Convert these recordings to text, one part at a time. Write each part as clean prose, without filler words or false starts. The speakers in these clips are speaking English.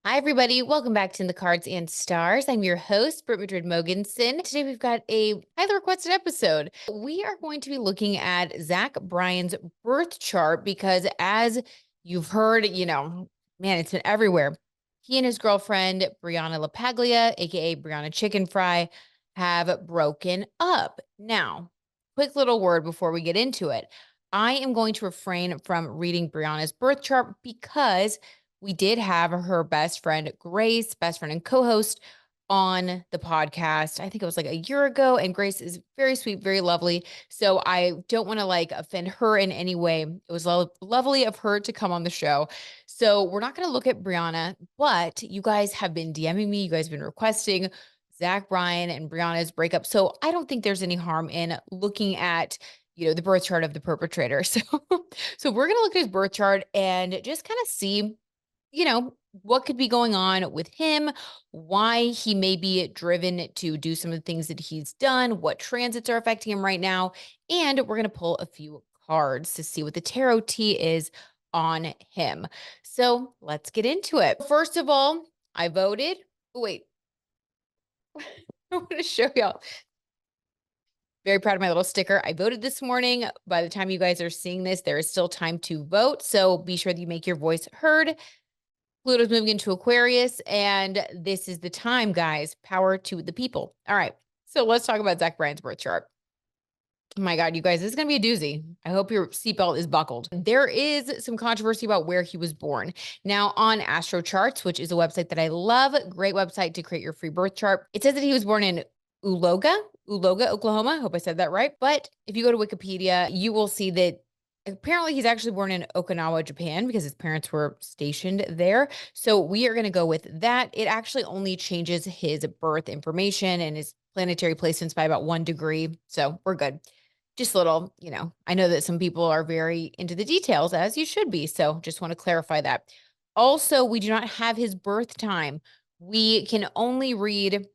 Hi, everybody. Welcome back to In the Cards and Stars. I'm your host, Britt Madrid Mogensen. Today, we've got a highly requested episode. We are going to be looking at Zach Bryan's birth chart because, as you've heard, man, it's been everywhere. He and his girlfriend, Brianna LaPaglia, aka Brianna Chicken Fry, have broken up. Now, quick little word before we get into it. I am going to refrain from reading Brianna's birth chart because we did have her best friend, Grace, best friend and co-host on the podcast. I think it was like a year ago. And Grace is very sweet, very lovely. So I don't want to offend her in any way. It was lovely of her to come on the show. So we're not going to look at Brianna, but you guys have been DMing me. You guys have been requesting Zach Bryan and Brianna's breakup. So I don't think there's any harm in looking at the birth chart of the perpetrator. So we're going to look at his birth chart and just kind of see what could be going on with him, why he may be driven to do some of the things that he's done, what transits are affecting him right now. And we're going to pull a few cards to see what the tarot tea is on him. So let's get into it. First of all, I voted. Wait, I want to show y'all. Very proud of my little sticker. I voted this morning. By the time you guys are seeing this, there is still time to vote. So be sure that you make your voice heard. Pluto's moving into Aquarius, and this is the time, guys. Power to the people. All right. So let's talk about Zach Bryan's birth chart. Oh my God, you guys, this is going to be a doozy. I hope your seatbelt is buckled. There is some controversy about where he was born. Now, on Astro Charts, which is a website that I love, great website to create your free birth chart. It says that he was born in Uloga, Oklahoma. I hope I said that right. But if you go to Wikipedia, you will see that apparently he's actually born in Okinawa, Japan, because his parents were stationed there. So we are going to go with that. It actually only changes his birth information and his planetary placements by about 1 degree. So we're good. Just a little, I know that some people are very into the details, as you should be. So just want to clarify that. Also, we do not have his birth time. We can only read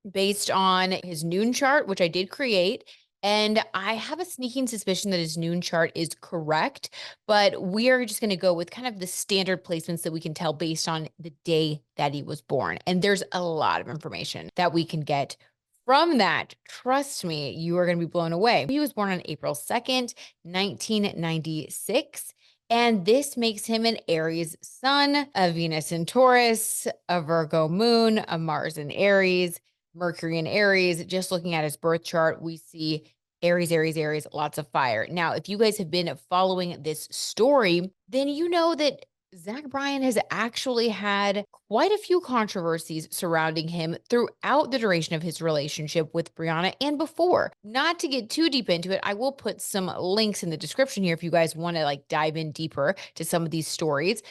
based on his noon chart, which I did create. And I have a sneaking suspicion that his noon chart is correct, but we are just going to go with kind of the standard placements that we can tell based on the day that he was born. And there's a lot of information that we can get from that. Trust me, you are going to be blown away. He was born on April 2nd, 1996. And this makes him an Aries sun, a Venus in Taurus, a Virgo moon, a Mars in Aries, Mercury in Aries. Just looking at his birth chart, we see Aries, Aries, Aries, lots of fire. Now, if you guys have been following this story, then you know that Zach Bryan has actually had quite a few controversies surrounding him throughout the duration of his relationship with Brianna and before. Not to get too deep into it, I will put some links in the description here if you guys want to dive in deeper to some of these stories.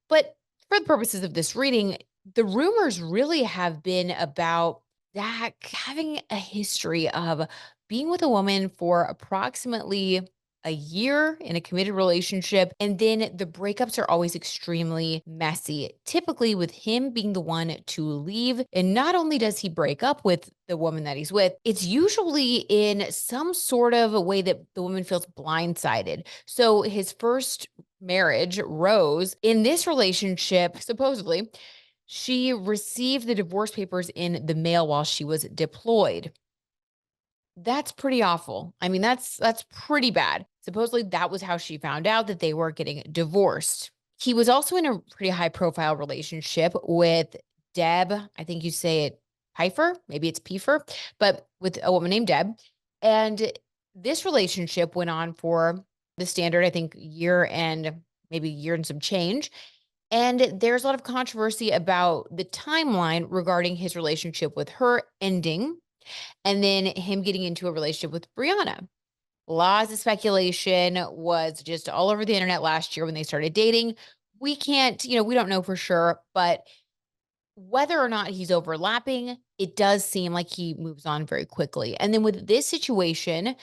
But for the purposes of this reading, the rumors really have been about Zach having a history of being with a woman for approximately a year in a committed relationship. And then the breakups are always extremely messy, typically with him being the one to leave. And not only does he break up with the woman that he's with, it's usually in some sort of a way that the woman feels blindsided. So his first marriage, Rose, in this relationship, supposedly, she received the divorce papers in the mail while she was deployed. That's pretty awful. I mean, that's pretty bad. Supposedly that was how she found out that they were getting divorced. He was also in a pretty high profile relationship with Deb. I think you say it Pfeiffer, maybe it's Pfeiffer, but with a woman named Deb. And this relationship went on for the standard, I think, year and maybe year and some change. And there's a lot of controversy about the timeline regarding his relationship with her ending and then him getting into a relationship with Brianna. Lots of speculation was just all over the internet last year when they started dating. We can't, we don't know for sure, but whether or not he's overlapping, it does seem like he moves on very quickly. And then with this situation,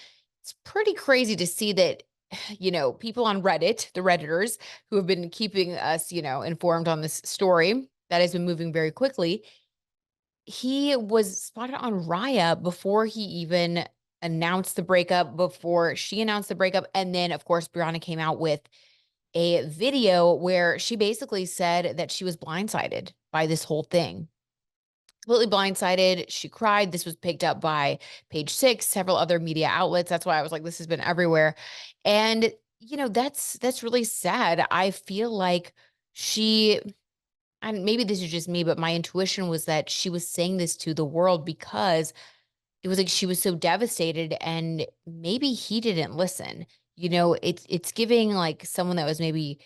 it's pretty crazy to see that, people on Reddit, the Redditors who have been keeping us, informed on this story that has been moving very quickly. He was spotted on Raya before he even announced the breakup, before she announced the breakup. And then, of course, Brianna came out with a video where she basically said that she was blindsided by this whole thing. Completely blindsided. She cried. This was picked up by Page Six, several other media outlets. That's why I was like, this has been everywhere. And, that's really sad. I feel like she, and maybe this is just me, but my intuition was that she was saying this to the world because it was like she was so devastated and maybe he didn't listen. It's giving like someone that was maybe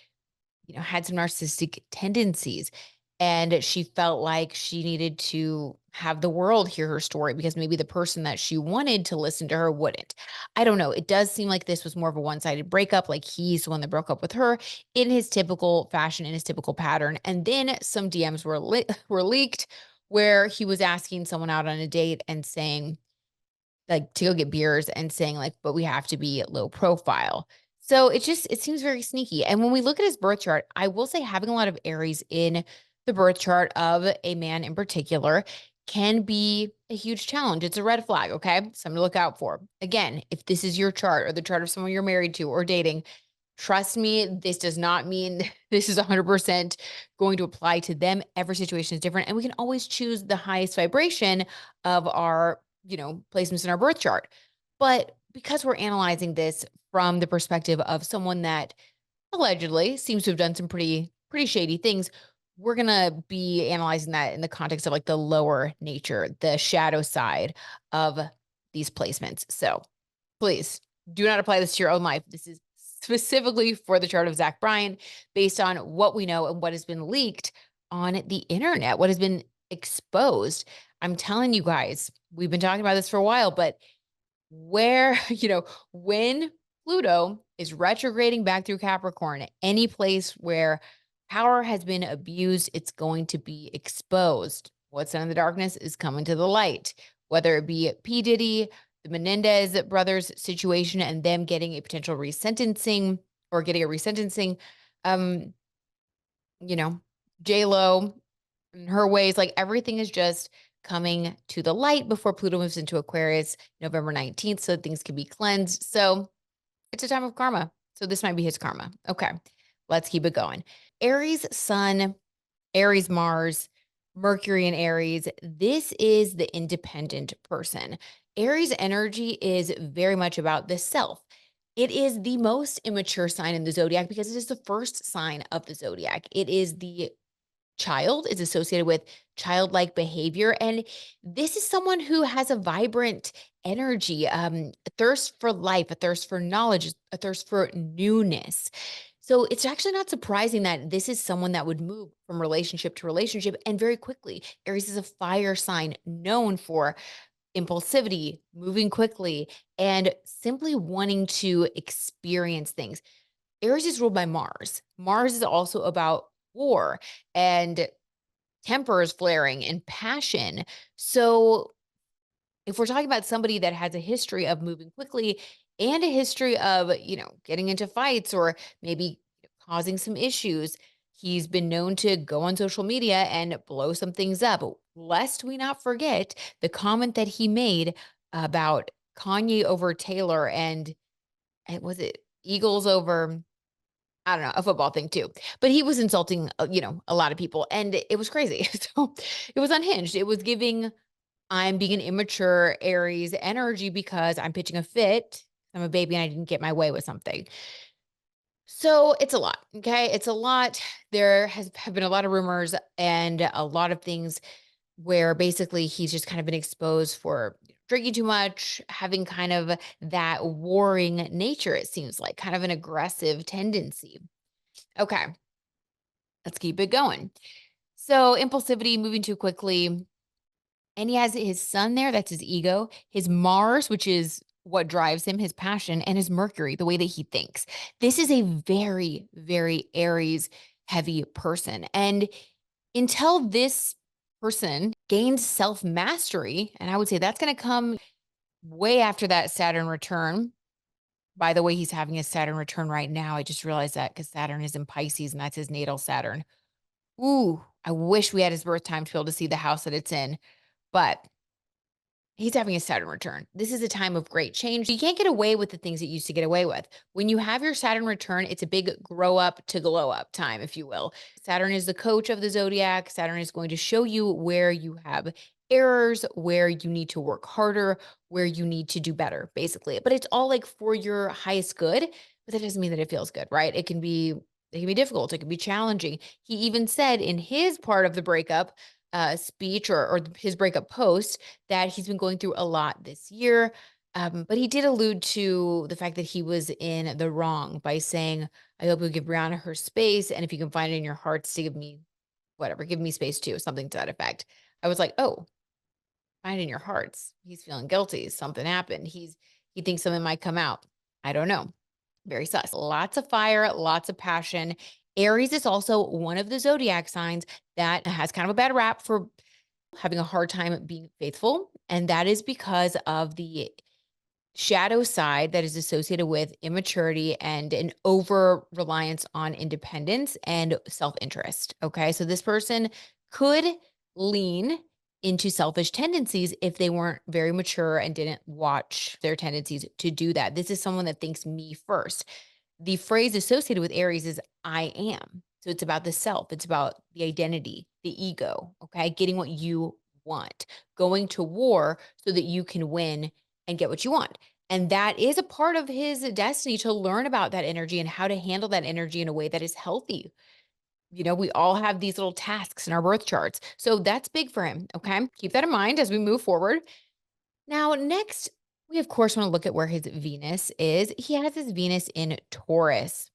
had some narcissistic tendencies. And she felt like she needed to have the world hear her story because maybe the person that she wanted to listen to her wouldn't. I don't know. It does seem like this was more of a one-sided breakup. Like he's the one that broke up with her in his typical fashion, in his typical pattern. And then some DMs were leaked where he was asking someone out on a date and saying, like, to go get beers and saying like, but we have to be low profile. So it seems very sneaky. And when we look at his birth chart, I will say having a lot of Aries in the birth chart of a man in particular can be a huge challenge. It's a red flag. Okay. Something to look out for. Again, if this is your chart or the chart of someone you're married to or dating, trust me, this does not mean this is 100% going to apply to them. Every situation is different. And we can always choose the highest vibration of our, placements in our birth chart. But because we're analyzing this from the perspective of someone that allegedly seems to have done some pretty shady things, we're going to be analyzing that in the context of like the lower nature, the shadow side of these placements. So please do not apply this to your own life. This is specifically for the chart of Zach Bryan based on what we know and what has been leaked on the internet, what has been exposed. I'm telling you guys, we've been talking about this for a while, but where, when Pluto is retrograding back through Capricorn, any place where power has been abused, it's going to be exposed. What's done in the darkness is coming to the light, whether it be P. Diddy, the Menendez brothers situation, and them getting a potential resentencing or getting a resentencing. Um, J-Lo and her ways, like everything is just coming to the light before Pluto moves into Aquarius November 19th, so things can be cleansed. So it's a time of karma. So this might be his karma. Okay, let's keep it going. Aries Sun, Aries Mars, Mercury in Aries. This is the independent person. Aries energy is very much about the self. It is the most immature sign in the zodiac because it is the first sign of the zodiac. It is the child, is associated with childlike behavior. And this is someone who has a vibrant energy, a thirst for life, a thirst for knowledge, a thirst for newness. So it's actually not surprising that this is someone that would move from relationship to relationship and very quickly. Aries is a fire sign known for impulsivity, moving quickly, and simply wanting to experience things. Aries is ruled by Mars. Mars is also about war and tempers flaring and passion. So if we're talking about somebody that has a history of moving quickly and a history of, getting into fights or maybe causing some issues, he's been known to go on social media and blow some things up. Lest we not forget the comment that he made about Kanye over Taylor and was it Eagles over, I don't know, a football thing too. But he was insulting, a lot of people and it was crazy. So it was unhinged. It was giving, I'm being an immature Aries energy because I'm pitching a fit. I'm a baby and I didn't get my way with something. So it's a lot. Okay. It's a lot. There have been a lot of rumors and a lot of things where basically he's just kind of been exposed for drinking too much, having kind of that warring nature, it seems like, kind of an aggressive tendency. Okay, let's keep it going. So impulsivity, moving too quickly. And he has his sun there, that's his ego, his Mars, which is what drives him, his passion, and his Mercury, the way that he thinks. This is a very, very Aries heavy person. And until this person gains self mastery, and I would say that's going to come way after that Saturn return. By the way, he's having his Saturn return right now. I just realized that because Saturn is in Pisces and that's his natal Saturn. Ooh, I wish we had his birth time to be able to see the house that it's in. But He's having a Saturn return. This is a time of great change. You can't get away with the things that you used to get away with. When you have your Saturn return, it's a big grow up to glow up time, if you will. Saturn is the coach of the zodiac. Saturn is going to show you where you have errors, where you need to work harder, where you need to do better, basically. But it's all like for your highest good, but that doesn't mean that it feels good, right? It can be difficult. It can be challenging. He even said in his part of the breakup speech or his breakup post that he's been going through a lot this year. But he did allude to the fact that he was in the wrong by saying, I hope you'll give Brianna her space. And if you can find it in your hearts to give me whatever, give me space too, something to that effect. I was like, oh, find it in your hearts. He's feeling guilty. Something happened. He thinks something might come out. I don't know. Very sus. Lots of fire, lots of passion. Aries is also one of the zodiac signs that has kind of a bad rap for having a hard time being faithful. And that is because of the shadow side that is associated with immaturity and an over reliance on independence and self interest. Okay. So this person could lean into selfish tendencies if they weren't very mature and didn't watch their tendencies to do that. This is someone that thinks me first. The phrase associated with Aries is I am. So it's about the self, it's about the identity, the ego, okay? Getting what you want, going to war so that you can win and get what you want. And that is a part of his destiny to learn about that energy and how to handle that energy in a way that is healthy. We all have these little tasks in our birth charts. So that's big for him. Okay. Keep that in mind as we move forward. Now, next, we of course want to look at where his Venus is. He has his Venus in Taurus.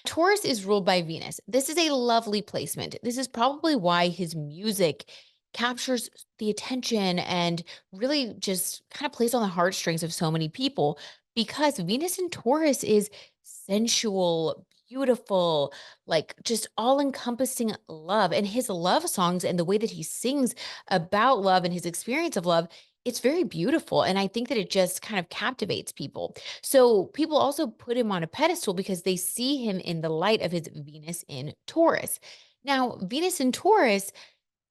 Taurus is ruled by Venus. This is a lovely placement. This is probably why his music captures the attention and really just kind of plays on the heartstrings of so many people because Venus in Taurus is sensual, beautiful, like just all encompassing love. And his love songs and the way that he sings about love and his experience of love, it's very beautiful. And I think that it just kind of captivates people. So people also put him on a pedestal because they see him in the light of his Venus in Taurus. Now, Venus in Taurus,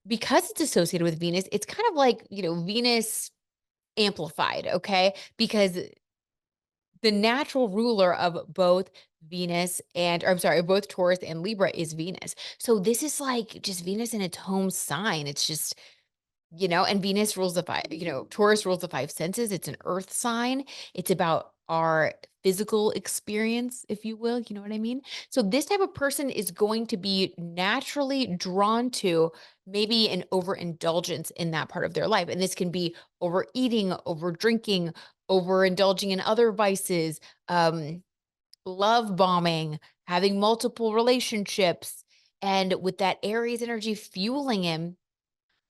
because it's associated with Venus, it's kind of like, Venus amplified, okay? Because the natural ruler of both Venus and, or I'm sorry, both Taurus and Libra is Venus. So this is like just Venus in its home sign. It's just and Venus rules the five, Taurus rules the five senses. It's an earth sign. It's about our physical experience, if you will. You know what I mean? So this type of person is going to be naturally drawn to maybe an overindulgence in that part of their life. And this can be overeating, over drinking, overindulging in other vices, love bombing, having multiple relationships. And with that Aries energy fueling him,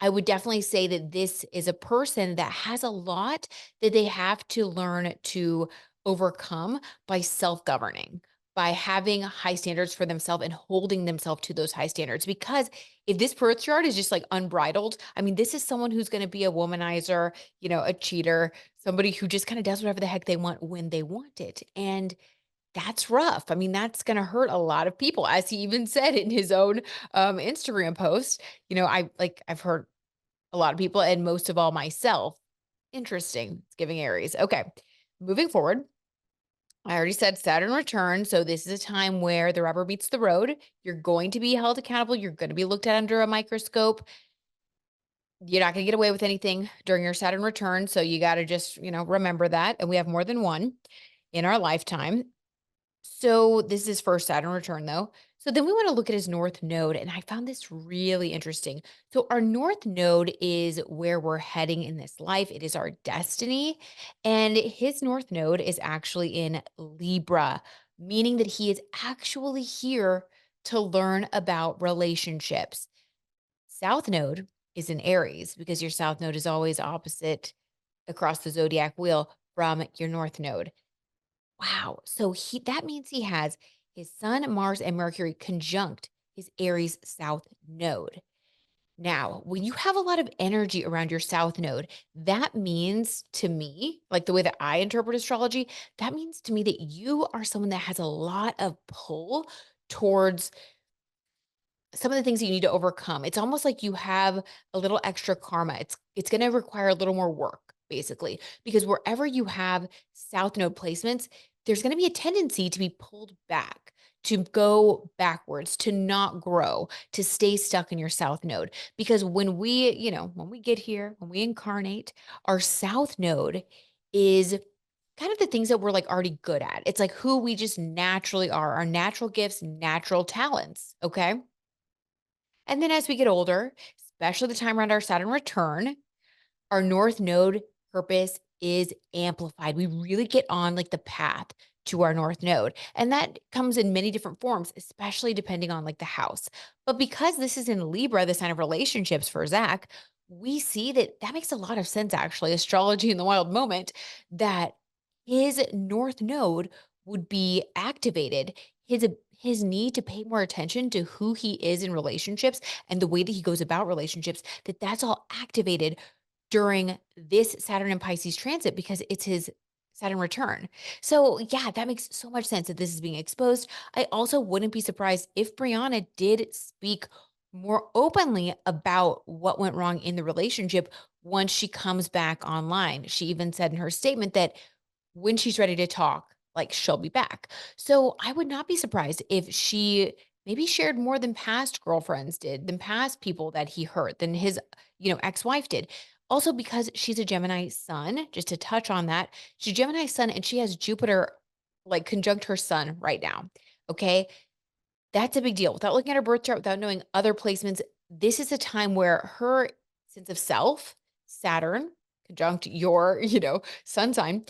I would definitely say that this is a person that has a lot that they have to learn to overcome by self-governing, by having high standards for themselves and holding themselves to those high standards. Because if this birth chart is just like unbridled, I mean, this is someone who's going to be a womanizer, a cheater, somebody who just kind of does whatever the heck they want when they want it. And that's rough. I mean, that's going to hurt a lot of people, as he even said in his own Instagram post. I've heard a lot of people and most of all myself. Interesting. It's giving Aries. Okay. Moving forward. I already said Saturn return. So this is a time where the rubber meets the road. You're going to be held accountable. You're going to be looked at under a microscope. You're not going to get away with anything during your Saturn return. So you got to just, remember that. And we have more than one in our lifetime. So this is his first Saturn return, though. So then we want to look at his North Node, and I found this really interesting. So our North Node is where we're heading in this life. It is our destiny, and his North Node is actually in Libra, meaning that he is actually here to learn about relationships. South Node is in Aries because your South Node is always opposite across the zodiac wheel from your North Node. Wow. So that means he has his Sun, Mars, and Mercury conjunct his Aries South node. Now, when you have a lot of energy around your South node, that means to me, like the way that I interpret astrology, that means to me that you are someone that has a lot of pull towards some of the things that you need to overcome. It's almost like you have a little extra karma. It's going to require a little more work, basically, because wherever you have south node placements, there's going to be a tendency to be pulled back, to go backwards, to not grow, to stay stuck in your south node. Because when we get here, when we incarnate, our south node is kind of the things that we're like already good at. It's like who we just naturally are, our natural gifts, natural talents. Okay. And then as we get older, especially the time around our Saturn return, our North Node purpose is amplified. We really get on like the path to our North Node. And that comes in many different forms, especially depending on like the house. But because this is in Libra, the sign of relationships for Zach, we see that that makes a lot of sense, actually. Astrology in the wild moment, that his North Node would be activated. His need to pay more attention to who he is in relationships and the way that he goes about relationships, that's all activated during this Saturn and Pisces transit because it's his Saturn return. So, yeah, that makes so much sense that this is being exposed. I also wouldn't be surprised if Brianna did speak more openly about what went wrong in the relationship once she comes back online. She even said in her statement that when she's ready to talk, like she'll be back. So I would not be surprised if she maybe shared more than past girlfriends did, than past people that he hurt, than his, ex-wife did. Also, because she's a Gemini sun, just to touch on that, she's Gemini sun and she has Jupiter like conjunct her sun right now. Okay. That's a big deal. Without looking at her birth chart, without knowing other placements, this is a time where her sense of self, Saturn, conjunct your, sun sign,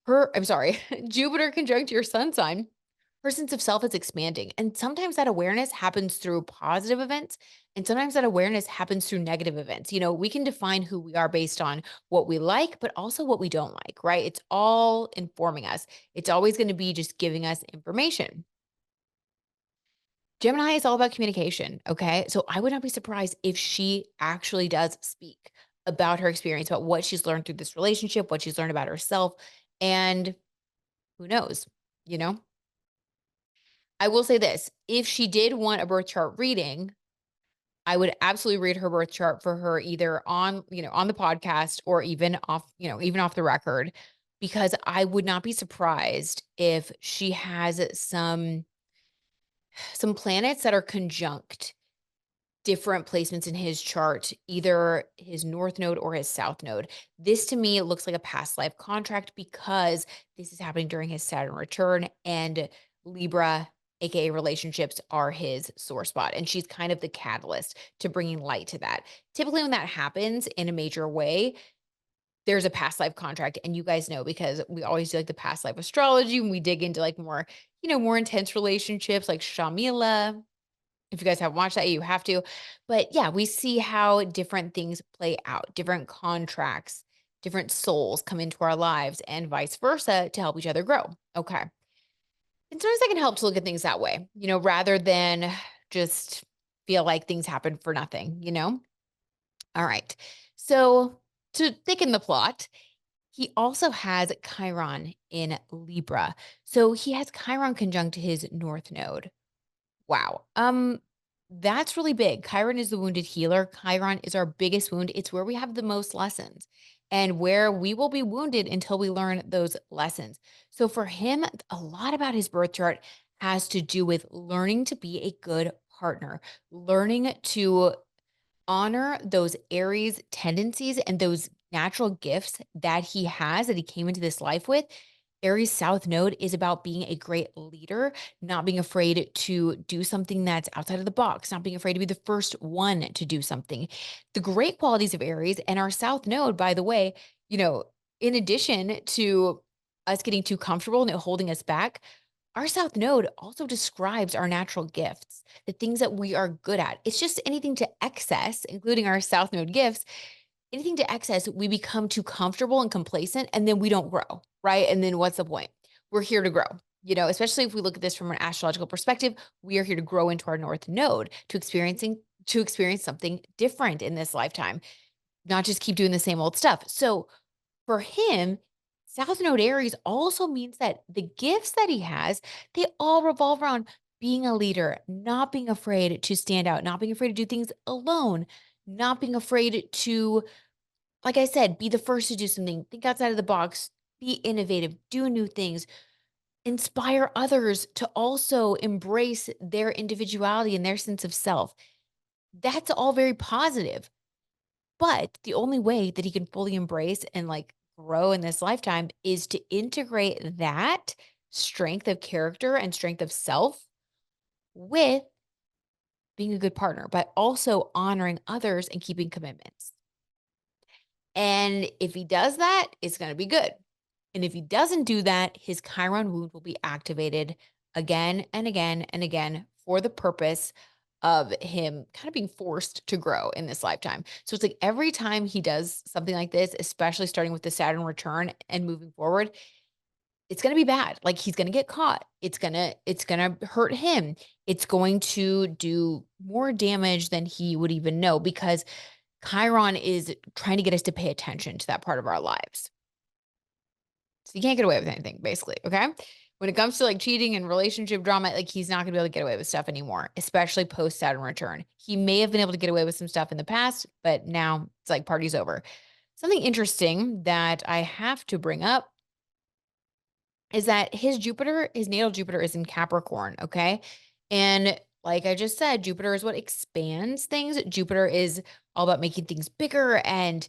I'm sorry, Jupiter conjunct your sun sign, her sense of self is expanding. And sometimes that awareness happens through positive events. And sometimes that awareness happens through negative events. We can define who we are based on what we like, but also what we don't like, right? It's all informing us. It's always going to be just giving us information. Gemini is all about communication. Okay. So I would not be surprised if she actually does speak about her experience, about what she's learned through this relationship, what she's learned about herself. And who knows, you know? I will say this, if she did want a birth chart reading, I would absolutely read her birth chart for her either on the podcast or even off the record, because I would not be surprised if she has some planets that are conjunct different placements in his chart, either his north node or his south node. This to me looks like a past life contract because this is happening during his Saturn return and Libra, aka relationships, are his sore spot. And she's kind of the catalyst to bringing light to that. Typically, when that happens in a major way, there's a past life contract. And you guys know because we always do like the past life astrology when we dig into like more, more intense relationships like Shamila. If you guys haven't watched that, you have to. But yeah, we see how different things play out, different contracts, different souls come into our lives and vice versa to help each other grow. Okay. And sometimes that can help to look at things that way, rather than just feel like things happen for nothing. All right. So to thicken the plot, he also has Chiron in Libra. So he has Chiron conjunct his North Node. Wow. That's really big. Chiron is the wounded healer. Chiron is our biggest wound. It's where we have the most lessons and where we will be wounded until we learn those lessons. So for him, a lot about his birth chart has to do with learning to be a good partner, learning to honor those Aries tendencies and those natural gifts that he has, that he came into this life with. Aries South Node is about being a great leader, not being afraid to do something that's outside of the box, not being afraid to be the first one to do something. The great qualities of Aries and our South Node, by the way, in addition to us getting too comfortable and it holding us back, our South Node also describes our natural gifts, the things that we are good at. It's just anything to excess, including our South Node gifts, anything to excess, we become too comfortable and complacent and then we don't grow, right? And then what's the point? We're here to grow. Especially if we look at this from an astrological perspective, we are here to grow into our North Node, to experience something different in this lifetime, not just keep doing the same old stuff. So for him, South Node Aries also means that the gifts that he has, they all revolve around being a leader, not being afraid to stand out, not being afraid to do things alone, not being afraid to, like I said, be the first to do something, think outside of the box, be innovative, do new things, inspire others to also embrace their individuality and their sense of self. That's all very positive. But the only way that he can fully embrace and like grow in this lifetime is to integrate that strength of character and strength of self with being a good partner, but also honoring others and keeping commitments. And if he does that, it's going to be good. And if he doesn't do that, his Chiron wound will be activated again and again and again for the purpose of him kind of being forced to grow in this lifetime. So it's like every time he does something like this, especially starting with the Saturn return and moving forward, it's going to be bad. Like he's going to get caught. It's going to hurt him. It's going to do more damage than he would even know because Chiron is trying to get us to pay attention to that part of our lives. So you can't get away with anything, basically. Okay. When it comes to like cheating and relationship drama, like he's not going to be able to get away with stuff anymore, especially post Saturn return. He may have been able to get away with some stuff in the past, but now it's like party's over. Something interesting that I have to bring up is that his Jupiter, his natal Jupiter is in Capricorn. Okay. And like I just said, Jupiter is what expands things. Jupiter is all about making things bigger and,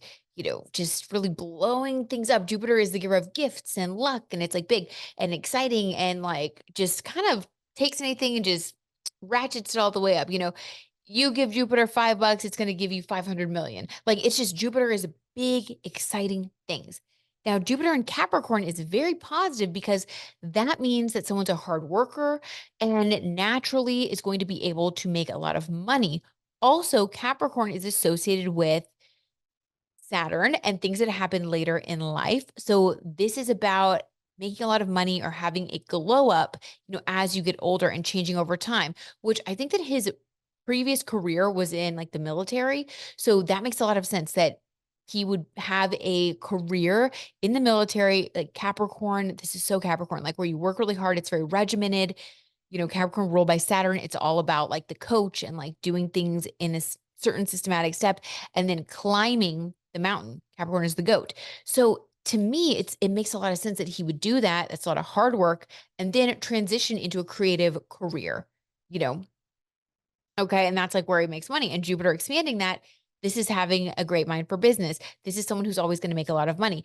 just really blowing things up. Jupiter is the giver of gifts and luck. And it's like big and exciting and like just kind of takes anything and just ratchets it all the way up. You give Jupiter $5, it's going to give you 500 million. Like it's just Jupiter is big, exciting things. Now, Jupiter in Capricorn is very positive because that means that someone's a hard worker and naturally is going to be able to make a lot of money. Also, Capricorn is associated with Saturn and things that happen later in life. So this is about making a lot of money or having a glow up, as you get older and changing over time, which I think that his previous career was in like the military. So that makes a lot of sense that he would have a career in the military, like Capricorn. This is so Capricorn, like where you work really hard. It's very regimented. Capricorn ruled by Saturn. It's all about like the coach and like doing things in a certain systematic step and then climbing the mountain. Capricorn is the goat. So to me, it makes a lot of sense that he would do that. That's a lot of hard work and then transition into a creative career, you know? Okay. And that's like where he makes money and Jupiter expanding that. This is having a great mind for business. This is someone who's always going to make a lot of money.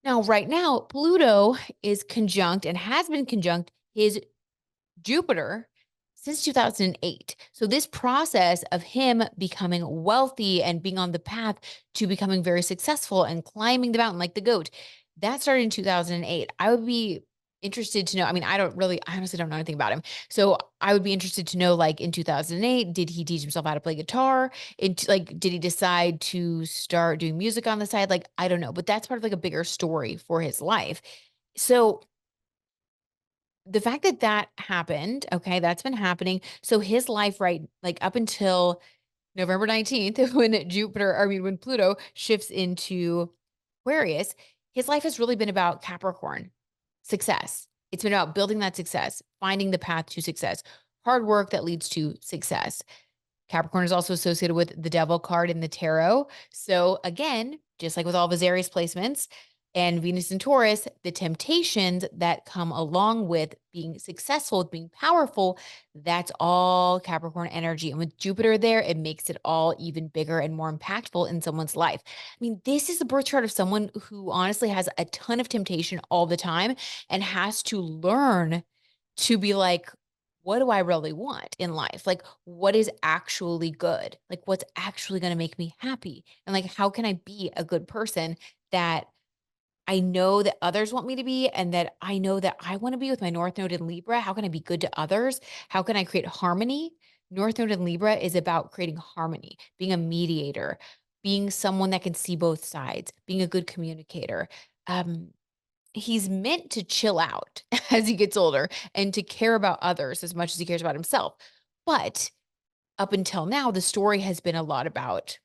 Now, right now, Pluto is conjunct and has been conjunct his Jupiter since 2008. So this process of him becoming wealthy and being on the path to becoming very successful and climbing the mountain like the goat, that started in 2008. I would be interested to know. I mean, I honestly don't know anything about him. So I would be interested to know, like in 2008, did he teach himself how to play guitar? Did he decide to start doing music on the side? Like, I don't know, but that's part of like a bigger story for his life. So the fact that that happened, okay, that's been happening. So his life, right, like up until November 19th, when Pluto shifts into Aquarius, his life has really been about Capricorn success. It's been about building that success, finding the path to success, hard work that leads to success. Capricorn is also associated with the devil card in the tarot. So again, just like with all of his Aries placements and Venus and Taurus, the temptations that come along with being successful, with being powerful, that's all Capricorn energy. And with Jupiter there, it makes it all even bigger and more impactful in someone's life. I mean, this is the birth chart of someone who honestly has a ton of temptation all the time and has to learn to be like, what do I really want in life? Like, what is actually good? Like, what's actually going to make me happy? And like, how can I be a good person that I know that others want me to be and that I know that I want to be with my North Node in Libra? How can I be good to others? How can I create harmony? North Node in Libra is about creating harmony, being a mediator, being someone that can see both sides, being a good communicator. He's meant to chill out as he gets older and to care about others as much as he cares about himself. But up until now, the story has been a lot about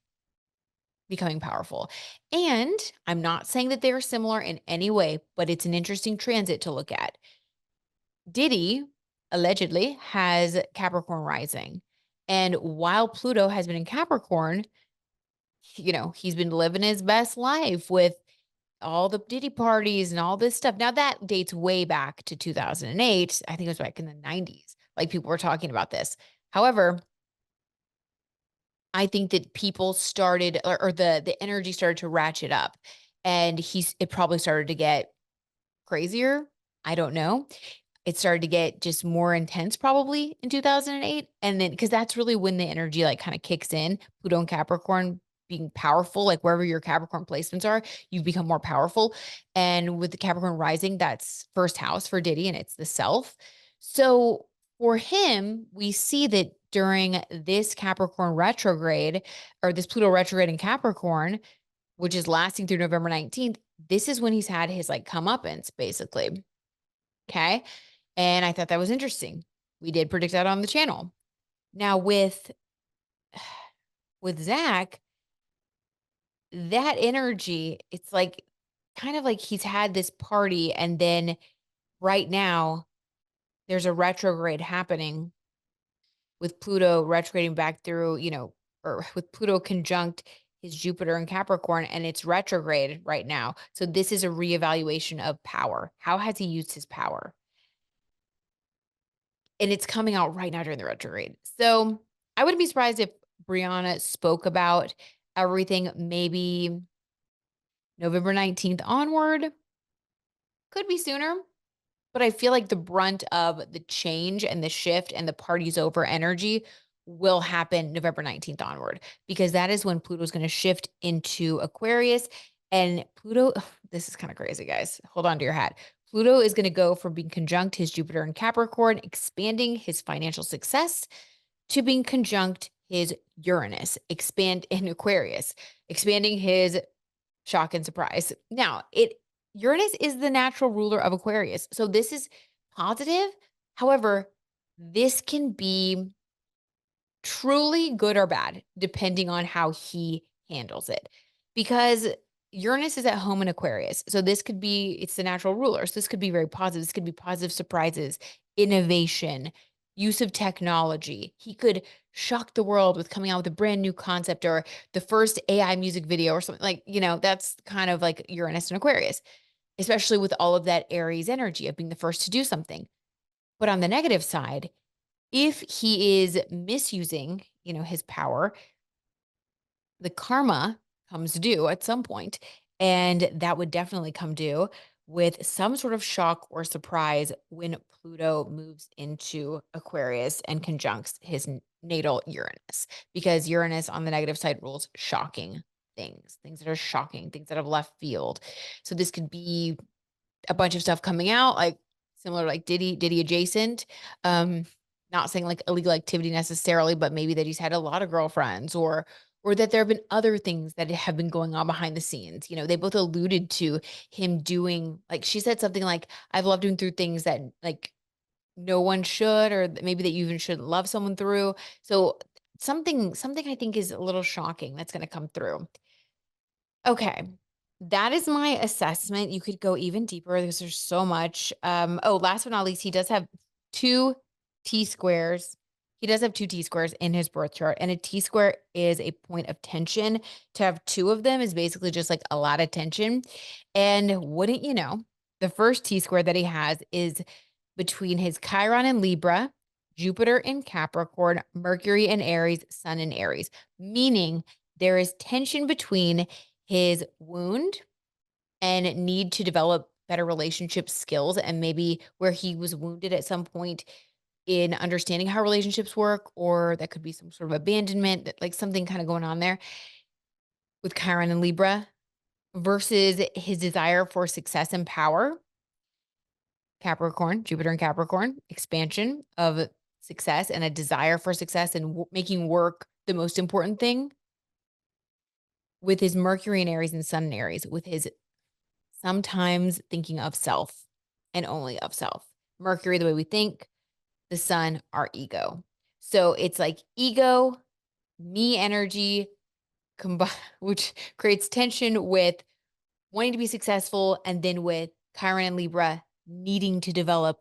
becoming powerful. And I'm not saying that they're similar in any way, but it's an interesting transit to look at. Diddy allegedly has Capricorn rising. And while Pluto has been in Capricorn, he's been living his best life with all the Diddy parties and all this stuff. Now that dates way back to 2008. I think it was back in the 90s. Like people were talking about this. However, I think that people started or the energy started to ratchet up, and it probably started to get crazier. I don't know. It started to get just more intense probably in 2008. And then, because that's really when the energy like kind of kicks in. Pluto and Capricorn being powerful, like wherever your Capricorn placements are, you become more powerful. And with the Capricorn rising, that's first house for Diddy, and it's the self. So for him, we see that during this Capricorn retrograde, or this Pluto retrograde in Capricorn, which is lasting through November 19th, this is when he's had his like comeuppance, basically. Okay. And I thought that was interesting. We did predict that on the channel. Now with Zach, that energy, it's like kind of like he's had this party, and then right now there's a retrograde happening with Pluto retrograding back through, or with Pluto conjunct his Jupiter in Capricorn, and it's retrograde right now. So this is a reevaluation of power. How has he used his power? And it's coming out right now during the retrograde. So I wouldn't be surprised if Brianna spoke about everything maybe November 19th onward. Could be sooner, but I feel like the brunt of the change and the shift and the party's over energy will happen November 19th onward, because that is when Pluto's going to shift into Aquarius. And Pluto, this is kind of crazy, guys. Hold on to your hat. Pluto is going to go from being conjunct his Jupiter in Capricorn, expanding his financial success, to being conjunct his Uranus, expand in Aquarius, expanding his shock and surprise. Now, Uranus is the natural ruler of Aquarius. So this is positive. However, this can be truly good or bad, depending on how he handles it. Because Uranus is at home in Aquarius. So it's the natural ruler. So this could be very positive. This could be positive surprises, innovation, use of technology. He could shock the world with coming out with a brand new concept or the first AI music video or something like, that's kind of like Uranus and Aquarius, especially with all of that Aries energy of being the first to do something. But on the negative side, if he is misusing, his power, the karma comes due at some point, and that would definitely come due with some sort of shock or surprise when Pluto moves into Aquarius and conjuncts his natal Uranus, because Uranus on the negative side rules shocking things that are shocking, things that have left field. So this could be a bunch of stuff coming out, like similar, like Diddy adjacent. Not saying like illegal activity necessarily, but maybe that he's had a lot of girlfriends, or that there have been other things that have been going on behind the scenes. They both alluded to him doing, like she said something like, I've loved him through things that like no one should, or maybe that you even shouldn't love someone through. So something I think is a little shocking that's going to come through. Okay. That is my assessment. You could go even deeper because there's so much. Last but not least, he does have two T-squares. He does have two T-squares in his birth chart, and a T-square is a point of tension. To have two of them is basically just like a lot of tension. And wouldn't you know, the first T-square that he has is between his Chiron in Libra, Jupiter in Capricorn, Mercury in Aries, Sun in Aries, meaning there is tension between his wound and need to develop better relationship skills, and maybe where he was wounded at some point in understanding how relationships work, or that could be some sort of abandonment, like something kind of going on there with Chiron and Libra, versus his desire for success and power. Capricorn, Jupiter and Capricorn, expansion of success and a desire for success and making work the most important thing, with his Mercury in Aries and Sun in Aries, with his sometimes thinking of self and only of self. Mercury, the way we think, the Sun, our ego. So it's like ego, me energy, which creates tension with wanting to be successful, and then with Chiron and Libra needing to develop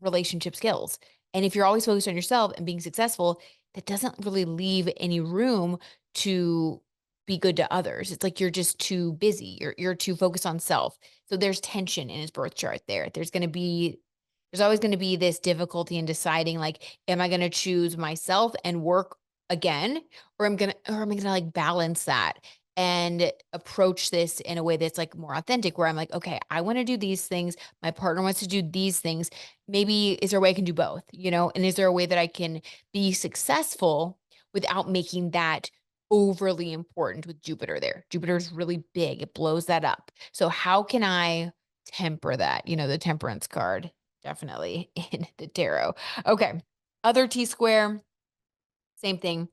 relationship skills. And if you're always focused on yourself and being successful, that doesn't really leave any room to be good to others. It's like you're just too busy. You're too focused on self. So there's tension in his birth chart there. There's always going to be this difficulty in deciding, like, am I going to choose myself and work again, or am I going to like balance that and approach this in a way that's like more authentic, where I'm like, okay, I want to do these things. My partner wants to do these things. Maybe is there a way I can do both, And is there a way that I can be successful without making that overly important with Jupiter there? Jupiter is really big. It blows that up. So how can I temper that? The temperance card, definitely in the tarot. Okay. Other T square, same thing.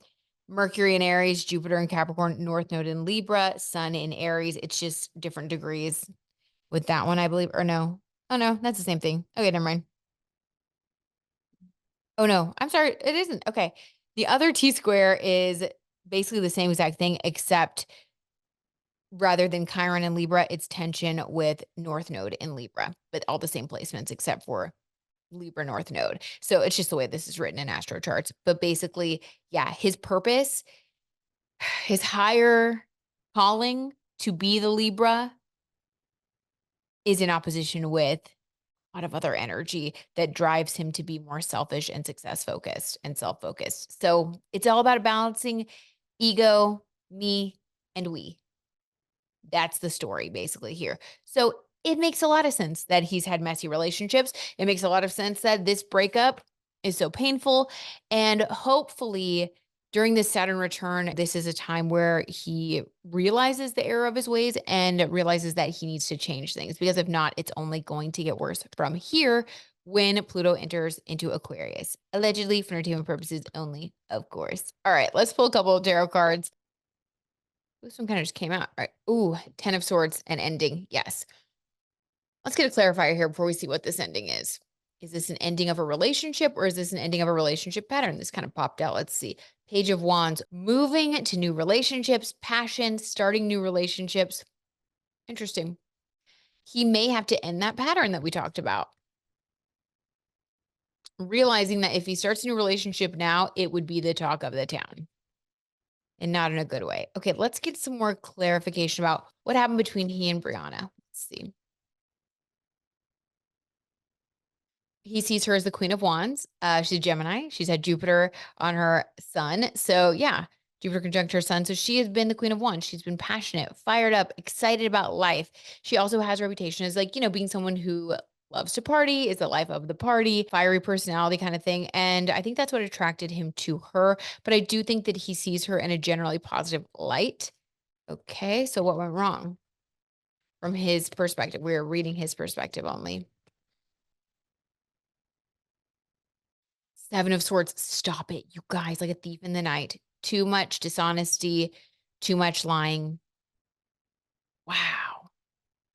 Mercury in Aries, Jupiter in Capricorn, North Node in Libra, Sun in Aries. It's just different degrees with that one, I believe. Or no. Oh, no, that's the same thing. Okay, never mind. Oh, no, I'm sorry. It isn't. Okay. The other T square is basically the same exact thing, except rather than Chiron in Libra, it's tension with North Node in Libra, but all the same placements except for Libra North Node. So it's just the way this is written in astro charts. But basically, yeah, his purpose, his higher calling to be the Libra is in opposition with a lot of other energy that drives him to be more selfish and success focused and self focused. So it's all about balancing ego, me, and we. That's the story basically here. So it makes a lot of sense that he's had messy relationships. It makes a lot of sense that this breakup is so painful. And hopefully, during this Saturn return, this is a time where he realizes the error of his ways and realizes that he needs to change things. Because if not, it's only going to get worse from here when Pluto enters into Aquarius. Allegedly, for entertainment purposes only, of course. All right, let's pull a couple of tarot cards. This one kind of just came out. All right. Ooh, 10 of Swords and ending. Yes. Let's get a clarifier here before we see what this ending is. Is this an ending of a relationship, or is this an ending of a relationship pattern? This kind of popped out. Let's see. Page of Wands, moving to new relationships, passion, starting new relationships. Interesting. He may have to end that pattern that we talked about. Realizing that if he starts a new relationship now, it would be the talk of the town. And not in a good way. Okay, let's get some more clarification about what happened between he and Brianna. Let's see. He sees her as the Queen of Wands. She's a Gemini. She's had Jupiter on her sun. So yeah, Jupiter conjunct her sun. So she has been the Queen of Wands. She's been passionate, fired up, excited about life. She also has a reputation as like, being someone who loves to party, is the life of the party, fiery personality kind of thing. And I think that's what attracted him to her. But I do think that he sees her in a generally positive light. Okay, so what went wrong from his perspective? We're reading his perspective only. Seven of Swords. Stop it, you guys, like a thief in the night. Too much dishonesty, too much lying. Wow.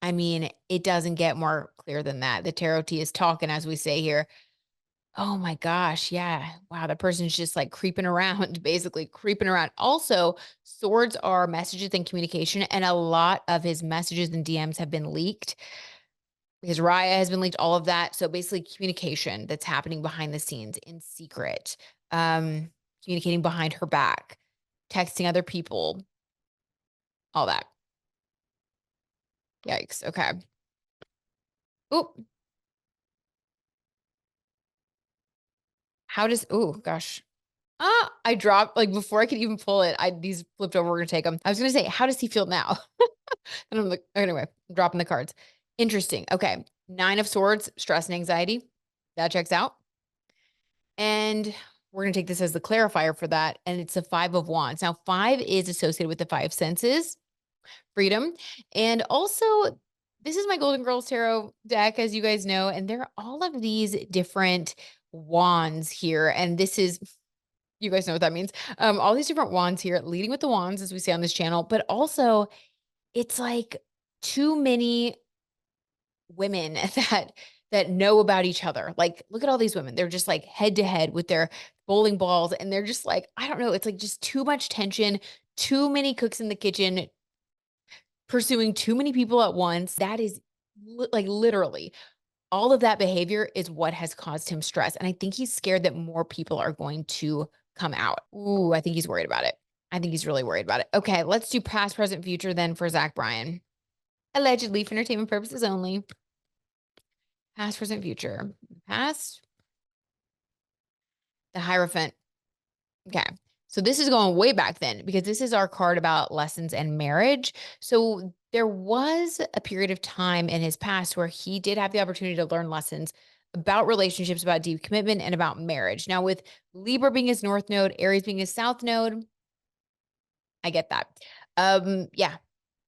I mean, it doesn't get more clear than that. The tarot tea is talking, as we say here. Oh my gosh. Yeah. Wow. The person's just like creeping around, basically creeping around. Also, swords are messages and communication, and a lot of his messages and DMs have been leaked. His Raya has been leaked, all of that. So basically communication that's happening behind the scenes in secret, communicating behind her back, texting other people, all that. Yikes. Okay. Oop. Oh gosh. I dropped, like, before I could even pull it, these flipped over, we're gonna take them. I was gonna say, how does he feel now? And I'm like, anyway, I'm dropping the cards. Interesting. Okay. 9 of Swords, stress and anxiety. That checks out. And we're going to take this as the clarifier for that. And it's a 5 of Wands. Now, 5 is associated with the 5 senses, freedom. And also, this is my Golden Girls Tarot deck, as you guys know. And there are all of these different wands here. And this is, you guys know what that means. All these different wands here, leading with the wands, as we say on this channel. But also, it's like too many women that know about each other. Like, look at all these women. They're just like head to head with their bowling balls. And they're just like, I don't know. It's like just too much tension, too many cooks in the kitchen, pursuing too many people at once. That is like literally all of that behavior is what has caused him stress. And I think he's scared that more people are going to come out. Ooh, I think he's worried about it. I think he's really worried about it. Okay, let's do past, present, future then for Zach Bryan. Allegedly for entertainment purposes only. Past, present, future. Past, the Hierophant. Okay. So this is going way back then because this is our card about lessons and marriage. So there was a period of time in his past where he did have the opportunity to learn lessons about relationships, about deep commitment, and about marriage. Now, with Libra being his north node, Aries being his south node, I get that. Yeah,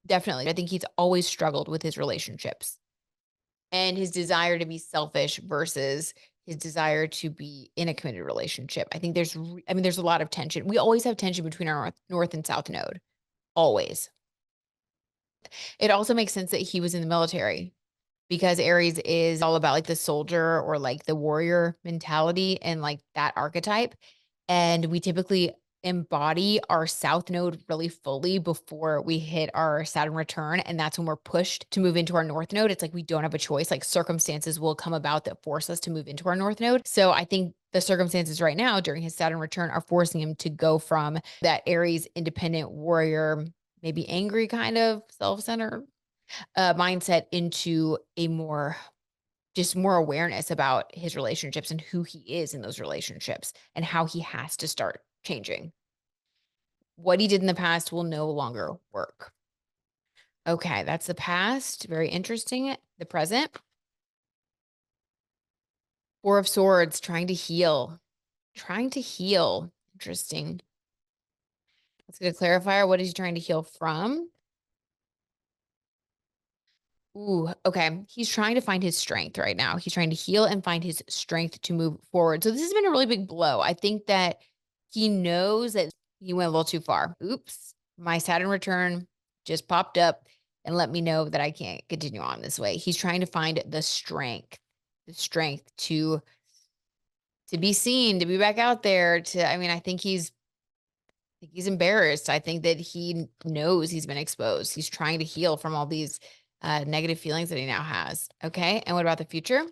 definitely. I think he's always struggled with his relationships and his desire to be selfish versus his desire to be in a committed relationship. I think there's a lot of tension. We always have tension between our north and south node, always. It also makes sense that he was in the military because Aries is all about like the soldier or like the warrior mentality and like that archetype. And we typically embody our south node really fully before we hit our Saturn return. And that's when we're pushed to move into our north node. It's like we don't have a choice. Like circumstances will come about that force us to move into our north node. So I think the circumstances right now during his Saturn return are forcing him to go from that Aries independent warrior, maybe angry kind of self-centered mindset into a more awareness about his relationships and who he is in those relationships and how he has to start changing. What he did in the past will no longer work. Okay, that's the past. Very interesting. The present. Four of Swords, trying to heal. Trying to heal. Interesting. Let's get a clarifier. What is he trying to heal from? Ooh, okay. He's trying to find his strength right now. He's trying to heal and find his strength to move forward. So this has been a really big blow. I think that he knows that he went a little too far. Oops, my Saturn return just popped up and let me know that I can't continue on this way. He's trying to find the strength to be seen, to be back out there. I mean, I think he's embarrassed. I think that he knows he's been exposed. He's trying to heal from all these negative feelings that he now has. Okay. And what about the future?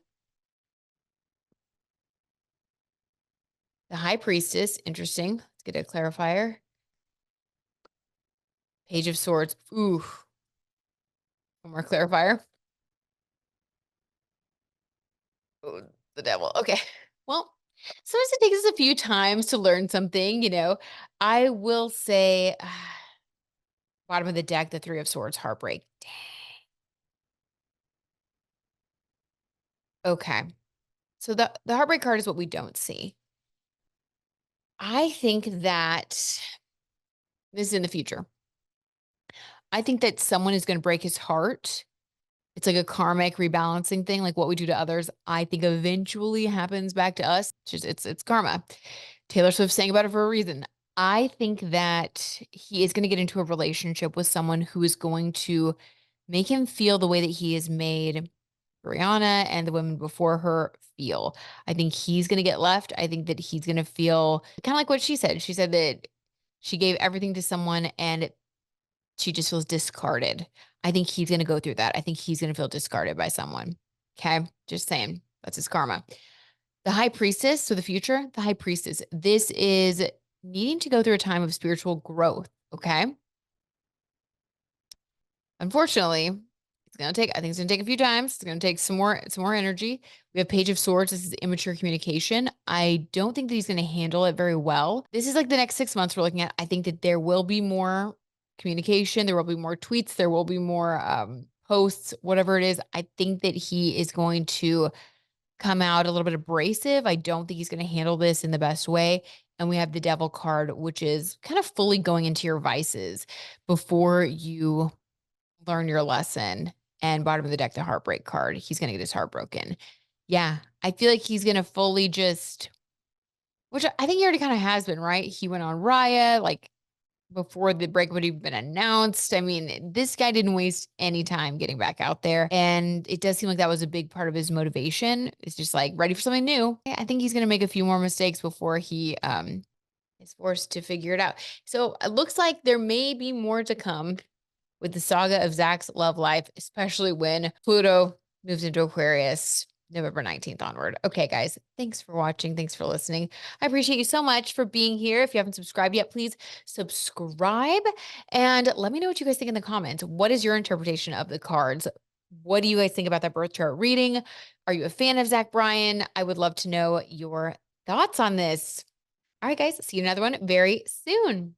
The High Priestess. Interesting. Let's get a clarifier. Page of Swords. Ooh. One more clarifier. Oh, the Devil. Okay. Well, sometimes it takes us a few times to learn something, I will say, bottom of the deck, the Three of Swords, heartbreak. Dang. Okay. So the heartbreak card is what we don't see. I think that this is in the future. I think that someone is going to break his heart. It's like a karmic rebalancing thing, like what we do to others, I think eventually happens back to us. It's karma. Taylor Swift sang about it for a reason. I think that he is going to get into a relationship with someone who is going to make him feel the way that he has made Brianna and the women before her feel. I think he's going to get left. I think that he's going to feel kind of like what she said. She said that she gave everything to someone and she just feels discarded. I think he's going to go through that. I think he's going to feel discarded by someone. Okay. Just saying. That's his karma. The High Priestess. So the future, the High Priestess. This is needing to go through a time of spiritual growth. Okay. Unfortunately, I think it's gonna take a few times. It's gonna take some more energy. We have Page of Swords. This is immature communication. I don't think that he's gonna handle it very well. This is like the next 6 months we're looking at. I think that there will be more communication. There will be more tweets. There will be more posts, whatever it is. I think that he is going to come out a little bit abrasive. I don't think he's going to handle this in the best way. And we have the Devil card, which is kind of fully going into your vices before you learn your lesson. And bottom of the deck, the Heartbreak card. He's going to get his heart broken. Yeah. I feel like he's going to fully which I think he already kind of has been, right? He went on Raya, like before the break would have been announced. I mean, this guy didn't waste any time getting back out there. And it does seem like that was a big part of his motivation. It's just like ready for something new. I think he's going to make a few more mistakes before he is forced to figure it out. So it looks like there may be more to come with the saga of Zach's love life, especially when Pluto moves into Aquarius November 19th onward. Okay, guys, thanks for watching. Thanks for listening. I appreciate you so much for being here. If you haven't subscribed yet, please subscribe and let me know what you guys think in the comments. What is your interpretation of the cards? What do you guys think about that birth chart reading? Are you a fan of Zach Bryan? I would love to know your thoughts on this. All right, guys, see you in another one very soon.